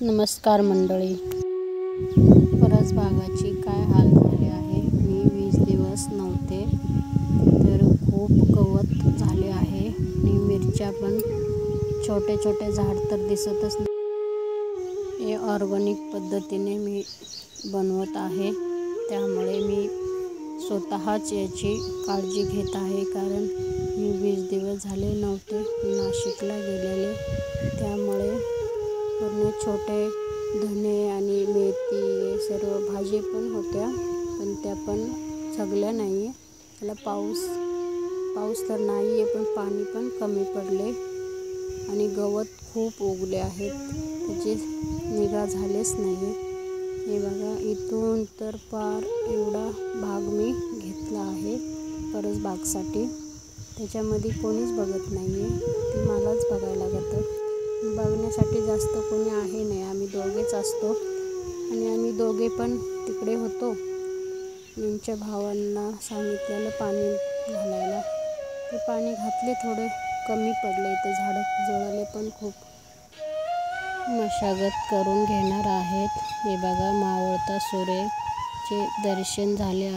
नमस्कार मंडळी, परसबागाची काय हाल झाले आहे। मी 20 दिवस नव्हते तर खूप गवत झाले आहे आणि मिरच्या पण छोटे छोटे झाड तर दिसतच नाही। हे ऑर्गॅनिक पद्धतीने मी बनवत आहे, त्यामुळे मी स्वतःच याची काळजी घेत आहे। कारण मी 20 दिवस झाले नव्हते, नाशिकला गेलेले, त्यामुळे पूर्ण छोटे धने आणि मेथी सर्व भाजी पण होत्या, पण त्या पण जगल्या नाही। त्याला पाऊस तर नाही आहे, पण पाणी पण कमी पडले आणि गवत खूप उगले आहेत, त्याची निगा झालेच नाही। हे बघा, इथून तर पार एवढा भाग मी घेतला आहे परसबागसाठी। त्याच्यामध्ये कोणीच बघत नाही आहे, ते मलाच बघायला लागतं। बघण्यासाठी जास्त कोणी आहे नाही, आम्ही दोघेच असतो आणि आम्ही दोघे पण तिकडे होतो। आमच्या भावांना सांगितलेलं पाणी घालायला, ते पाणी घातले, थोडे कमी पडले। इथं झाडं जळाले पण खूप मशागत करून घेणार आहेत। हे बघा, मावळता सूर्याचे दर्शन झाले आहे।